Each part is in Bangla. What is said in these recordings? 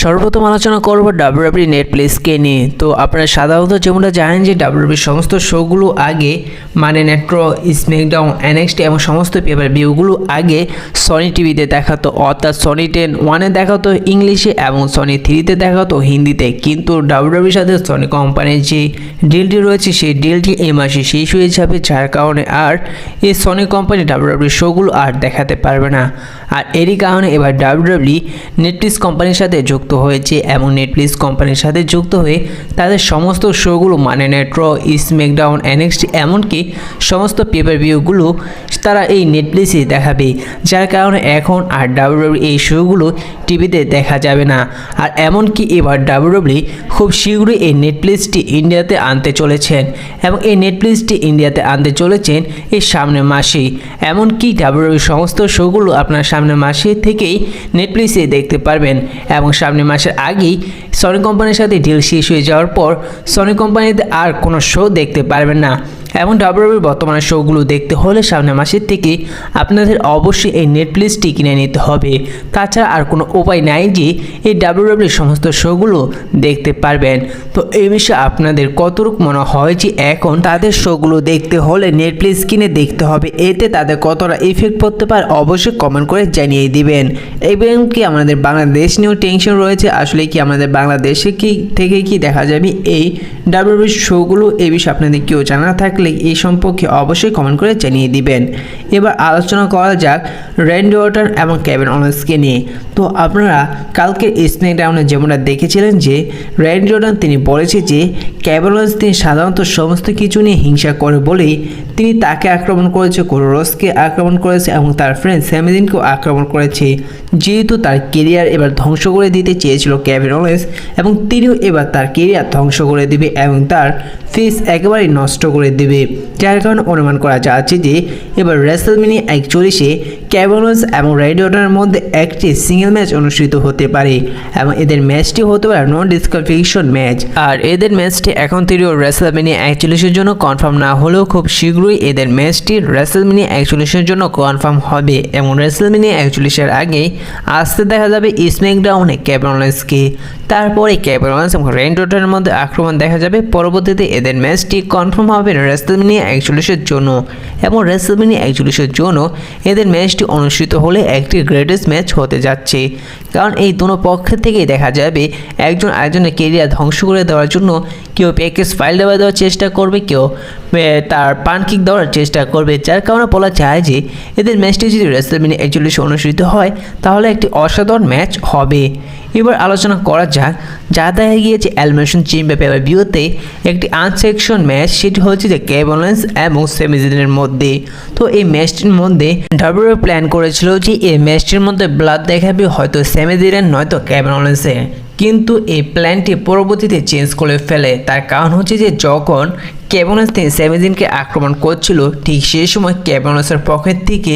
সর্বপ্রথম আলোচনা করব ডাব্লিউডাব্লিউই নেটফ্লিক্সকে নিয়ে। তো আপনারা সাধারণত যেমনটা জানেন যে ডাব্লিউডাব্লিউই সমস্ত শোগুলো আগে মানে নেট্রো, স্ম্যাকডাউন, এনএক্সটি এবং সমস্ত পেপার ভিউগুলো আগে সনি টিভিতে দেখাতো, অর্থাৎ সনি 10-1-এ দেখাতো ইংলিশে এবং সনি 3-তে দেখাতো হিন্দিতে। কিন্তু ডাব্লিউডাব্লিউইর সাথে সনি কোম্পানির যে ডিলটি রয়েছে সেই ডিলটি এই মাসে শেষ হয়ে যাবে, যার কারণে আর এই সনি কোম্পানি ডাব্লিউডাব্লিউই শোগুলো আর দেখাতে পারবে না। আর এরই কারণে এবার ডাব্লিউডাব্লিউই নেটফ্লিক্স কোম্পানির সাথে যুক্ত হয়েছে এবং নেটফ্লিক্স কোম্পানির সাথে যুক্ত হয়ে তাদের সমস্ত শোগুলো মানে নেট্রো, স্ম্যাকডাউন, এনএক্সটি এমনকি সমস্ত পেপার ভিউগুলো তারা এই নেটফ্লিক্সে দেখাবে, যার কারণে এখন আর ডাব্লিউডাব্লিউই এই শোগুলো টিভিতে দেখা যাবে না। আর এমনকি এবার ডাব্লিউডাব্লিউই খুব শীঘ্রই এই নেটফ্লিক্সটি ইন্ডিয়াতে আনতে চলেছেন এবং এই নেটফ্লিক্সটি ইন্ডিয়াতে আনতে চলেছেন এই সামনের মাসেই। এমনকি ডাব্লিউডাব্লিউই সমস্ত শোগুলো আপনার সামনের মাসে থেকেই নেটফ্লিক্সে দেখতে পারবেন এবং সামনের মাসের আগেই সনি কোম্পানির সাথে ডিল শেষ হয়ে যাওয়ার পর সনি কোম্পানিতে আর কোনো শো দেখতে পারবেন না। এবং ডাব্লিউডাব্লিউই বর্তমানে শোগুলো দেখতে হলে সামনের মাসের থেকে আপনাদের অবশ্যই এই নেটফ্লিক্সটি কিনে নিতে হবে, তাছাড়া আর কোনো উপায় নাই যে এই ডাব্লিউডাব্লিউই সমস্ত শোগুলো দেখতে পারবেন। তো এই বিষয়ে আপনাদের কতটুকু মনে হয় যে এখন তাদের শোগুলো দেখতে হলে নেটফ্লিক্স কিনে দেখতে হবে, এতে তাদের কতটা ইফেক্ট পড়তে পারে অবশ্যই কমেন্ট করে জানিয়ে দিবেন। এবং কি আমাদের বাংলাদেশ নিয়েও টেনশন রয়েছে, আসলে কি আমাদের বাংলাদেশে থেকে কি দেখা যাবে এই ডাব্লিউডাব্লিউই শোগুলো, এই বিষয়ে আপনাদের কেউ জানা থাকলে এই সম্পর্কে অবশ্যই কমেন্ট করে জানিয়ে দিবেন। এবার আলোচনা করা যাক র্যান্ডি অর্টন এবং কেভিন ওলেন্সকে নিয়ে। তো আপনারা কালকে স্ম্যাকডাউনে যেমনটা দেখেছিলেন যে র্যান্ডি অর্টন তিনি বলেছে যে কেভিন ওলেন্স তিনি সাধারণত সমস্ত কিছু নিয়ে হিংসা করে বলেই তিনি তাকে আক্রমণ করেছে, কোরোসকে আক্রমণ করেছে এবং তার ফ্রেন্ড স্যামি জিনকেও আক্রমণ করেছে, যেহেতু তার কেরিয়ার এবার ধ্বংস করে দিতে চেয়েছিল কেভিন ওলেন্স এবং তিনিও এবার তার কেরিয়ার ধ্বংস করে দেবে এবং তার ফেস একেবারেই নষ্ট করে দেবে, যার কারণে অনুমান করা যাচ্ছে যে এবার রেসলম্যানিয়া 41-এ কেভিন ওলেন্স এবং র্যান্ডি অর্টনের মধ্যে একটি সিঙ্গেল ম্যাচ অনুষ্ঠিত হতে পারে এবং এদের ম্যাচটি হতে পারে নন ডিসকোয়ালিফিকেশন ম্যাচ। আর এদের ম্যাচটি এখন তৈরিও রেসলম্যানিয়া 41-এর জন্য কনফার্ম না হলেও খুব শীঘ্রই এদের ম্যাচটি রেসলম্যানিয়া 41-এর জন্য কনফার্ম হবে এবং রেসলম্যানিয়া 41-এর আগেই আসতে দেখা যাবে স্ম্যাকডাউনে কেভিন ওলেন্সকে। তারপরে কেভিন ওলেন্স এবং র্যান্ডি অর্টনের মধ্যে আক্রমণ দেখা যাবে, পরবর্তীতে এদের ম্যাচটি কনফার্ম হবে রেসলম্যানিয়া 41-এর জন্য এবং রেসলম্যানিয়া 41-এর জন্য এদের ম্যাচটি অনুষ্ঠিত হলে একটি গ্রেটেস্ট ম্যাচ হতে যাচ্ছে, কারণ এই দুটো পক্ষের থেকেই দেখা যাবে একজন আরেকজনের কেরিয়ার ধ্বংস করে দেওয়ার জন্য কেউ প্যাকেজ ফাইল দেওয়ার চেষ্টা করবে, কেউ তার পান কিক দেওয়ার চেষ্টা করবে, যার কারণে বলা যায় যে এদের ম্যাচটি যদি রেসলম্যানিয়া 41-এ অনুষ্ঠিত হয় তাহলে একটি অসাধারণ ম্যাচ হবে। এবার আলোচনা করা যাক যা দেখা গিয়েছে এলিমিনেশন চেম্বার পেপার ভিউতে একটি আনসেকশন ম্যাচ, সেটি হচ্ছে যে কেভিন ওলেন্স এবং স্যামি জিনের মধ্যে। তো এই ম্যাচটির মধ্যে ডাব্লিউডাব্লিউই প্ল্যান করেছিল যে এই ম্যাচটির মধ্যে ব্লাড দেখাবে হয়তো স্যামি জিনের নয়তো কেভিন ওলেন্সের, কিন্তু এই প্ল্যানটি পরবর্তীতে চেঞ্জ করে ফেলে। তার কারণ হচ্ছে যে যখন কেভিন ওলেন্স তিনি স্যামি জিনকে আক্রমণ করছিল ঠিক সেই সময় কেভিন ওলেন্সের পকেট থেকে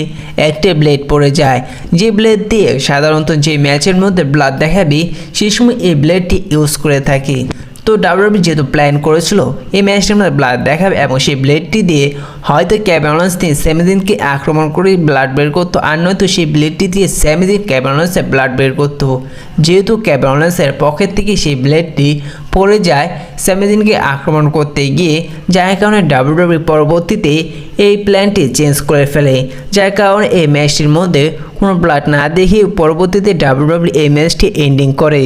একটা ব্লেড পড়ে যায়, যে ব্লেড দিয়ে সাধারণত যে ম্যাচের মধ্যে ব্লাড দেখাবে সেই সময় এই ব্লেডটি ইউজ করে থাকে। তো ডাব্লিউডাব্লিউই যেহেতু প্ল্যান করেছিল এই ম্যাচটির মধ্যে ব্লাড দেখাবে এবং সেই ব্লেডটি দিয়ে হয়তো কেভিন ওলেন্স তিনি স্যামি জিনকে আক্রমণ করে ব্লাড বের করতো, আর নয়তো সেই ব্লেডটি দিয়ে স্যামি জিন কেভিন ওলেন্সের ব্লাড বের করতো। যেহেতু কেভিন ওলেন্সের পকেট থেকে সেই ব্লেডটি পড়ে যায় স্যামি জিনকে আক্রমণ করতে গিয়ে, যার কারণে ডাব্লিউডাব্লিউই পরবর্তীতে এই প্ল্যানটি চেঞ্জ করে ফেলে, যার কারণে এই ম্যাচটির মধ্যে কোনো ব্লাড না দেখে পরবর্তীতে ডাব্লিউডাব্লিউই এই ম্যাচটি এন্ডিং করে,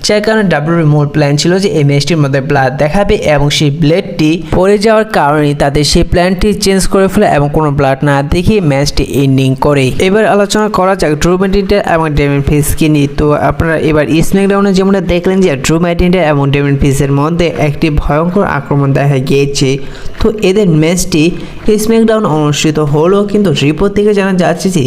যার কারণে ডাব্লিউডাব্লিউর মূল প্ল্যান ছিল যে এই ম্যাচটির মধ্যে ব্লাড দেখাবে এবং সেই ব্লেডটি পড়ে যাওয়ার কারণে তাদের সেই প্ল্যানটি চেঞ্জ করে ফেলে এবং কোনো ব্লাড না দেখে ম্যাচটি এন্ডিং করে। এবার আলোচনা করা যাক ড্রু ম্যাকইন্টায়ার এবং ডেমিয়ান প্রিস্টকে নিয়ে। তো আপনারা এবার স্ম্যাকডাউনে যেমনটা দেখলেন যে ড্রু ম্যাকইন্টায়ার এবং ডেমিয়ান প্রিস্টের মধ্যে একটি ভয়ঙ্কর আক্রমণ দেখা গিয়েছে। তো এদের ম্যাচটি স্ম্যাকডাউন অনুষ্ঠিত হলো, কিন্তু রিপোর্ট থেকে জানা যাচ্ছে যে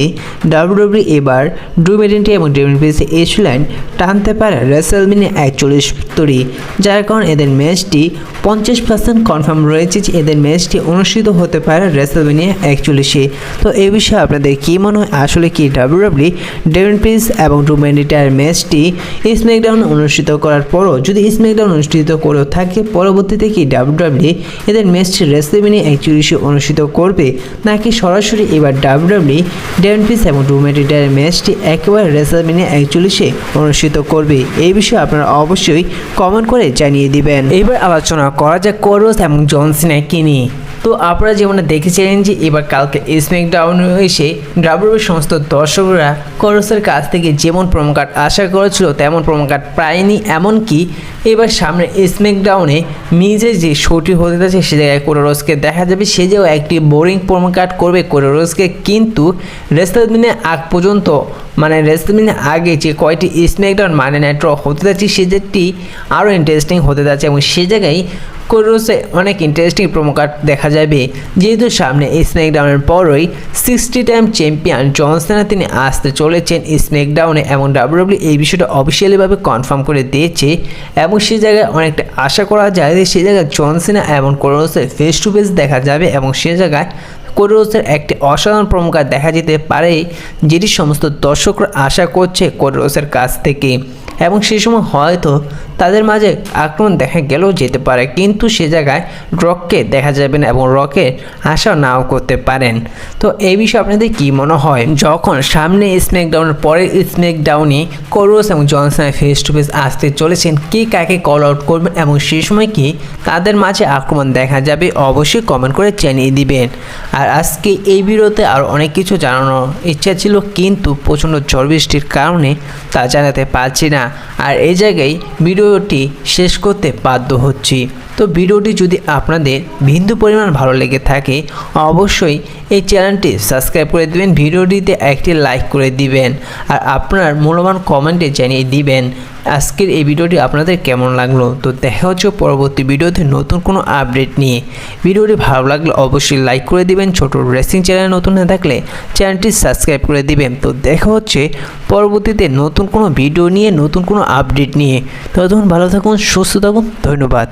ডাব্লিউডাব্লিউই এবার ড্রু ম্যাকইন্টায়ার এবং ডেমিয়ান প্রিস্টের এজ লাইন টানতে পারে রেসলম্যানিয়া 41 তৈরি, যার কারণে এদের ম্যাচটি 50% কনফার্ম রয়েছে যে এদের ম্যাচটি অনুষ্ঠিত হতে একবার রেসলম্যানিয়া 41-এ। তো এই বিষয়ে আপনাদের কী মনে হয়, আসলে কি ডাব্লিউডাব্লিউ ডেমিয়ান প্রিন্স এবং ড্রু ম্যাকইন্টায়ার ম্যাচটি স্ম্যাকডাউন অনুষ্ঠিত করার পরও যদি স্ম্যাকডাউন অনুষ্ঠিত করেও থাকে, পরবর্তীতে কি ডাব্লিউডাব্লিউ এদের ম্যাচটি রেসলম্যানিয়া 41-এ অনুষ্ঠিত করবে, নাকি সরাসরি এবার ডাব্লিউডাব্লিউ ডেমিয়ান প্রিন্স এবং ড্রু ম্যাকইন্টায়ার ম্যাচটি একেবারে রেসলম্যানিয়া 41-এ অনুষ্ঠিত করবে? এই বিষয়ে আপনারা অবশ্যই কমেন্ট করে জানিয়ে দিবেন। এবার আলোচনা করা যাক কোরোস এবং জন সিনাকে নিয়ে। তো আপনারা যেমন দেখেছিলেন যে এবার কালকে স্ম্যাকডাউনে এসে ডাব্লিউডাব্লিউর সমস্ত দর্শকরা কোরোসের কাছ থেকে যেমন প্রোমো কার্ড আশা করেছিল তেমন প্রোমো কার্ড পায়নি। এমনকি এবার সামনে স্ম্যাকডাউনে মিজের যে শোটি হতে যাচ্ছে সে জায়গায় কোরোসকে দেখা যাবে, সে যেও একটি বোরিং প্রোমো কার্ড করবে কোরোসকে। কিন্তু রেসলম্যানিয়া আগ পর্যন্ত রেসলম্যানিয়া আগে যে কয়টি স্ম্যাকডাউন নাইট র হতে যাচ্ছে সেটি আরও ইন্টারেস্টিং হতে যাচ্ছে এবং সে জায়গায় কোরোসে অনেক ইন্টারেস্টিং প্রোমো কার্ড দেখা যাবে। যেহেতু সামনে স্ম্যাকডাউনের পরই 60 টাইম চ্যাম্পিয়ন জন সিনা তিনি আসতে চলেছেন স্ম্যাকডাউনে এবং ডাব্লিউডাব্লিউ এই বিষয়টা অফিসিয়ালিভাবে কনফার্ম করে দিয়েছে এবং সে জায়গায় অনেকটা আশা করা যায় যে সে জায়গায় জন সিনা এবং কোরোসের ফেস টু ফেস দেখা যাবে এবং সে জায়গায় কোরোসের একটি অসাধারণ প্রোমো কার্ড দেখা যেতে পারে, যেটি সমস্ত দর্শকরা আশা করছে কোরোসের কাছ থেকে। এবং সেই সময় হয়তো তাদের মাঝে আক্রমণ দেখা গেলেও যেতে পারে, কিন্তু সে জায়গায় রককে দেখা যাবে না এবং রকের আশা নাও করতে পারেন। তো এই বিষয়ে আপনাদের কী মনে হয়, যখন সামনে স্ম্যাকডাউনের পরের স্ম্যাকডাউনে কোরোস এবং জন সিনা ফেস টু ফেস আসতে চলেছেন, কে কাকে কল আউট করবেন এবং সেই সময় কি তাদের মাঝে আক্রমণ দেখা যাবে, অবশ্যই কমেন্ট করে জানিয়ে দিবেন। আর আজকে এই ভিডিওতে আরও অনেক কিছু জানানোর ইচ্ছা ছিল, কিন্তু প্রচণ্ড ঝড় বৃষ্টির কারণে তা জানাতে পারছি না। আর এই জায়গায় ভিডিওটি শেষ করতে বাধ্য হচ্ছি। তো ভিডিওটি যদি আপনাদের বিন্দু পরিমাণ ভালো লেগে থাকে অবশ্যই এই চ্যানেলটি সাবস্ক্রাইব করে দিবেন, ভিডিওটিতে একটি লাইক করে দিবেন আর আপনার মূল্যবান কমেন্টে জানিয়ে দিবেন আজকের এই ভিডিওটি আপনাদের কেমন লাগলো। তো দেখা হচ্ছে পরবর্তী ভিডিওতে নতুন কোনো আপডেট নিয়ে। ভিডিওটি ভালো লাগলে অবশ্যই লাইক করে দিবেন, ছোট রেসিং চ্যানেল নতুন হয়ে থাকলে চ্যানেলটি সাবস্ক্রাইব করে দিবেন। তো দেখা হচ্ছে পরবর্তীতে নতুন কোনো ভিডিও নিয়ে, নতুন কোনো আপডেট নিয়ে। ততক্ষণ ভালো থাকুন, সুস্থ থাকুন, ধন্যবাদ।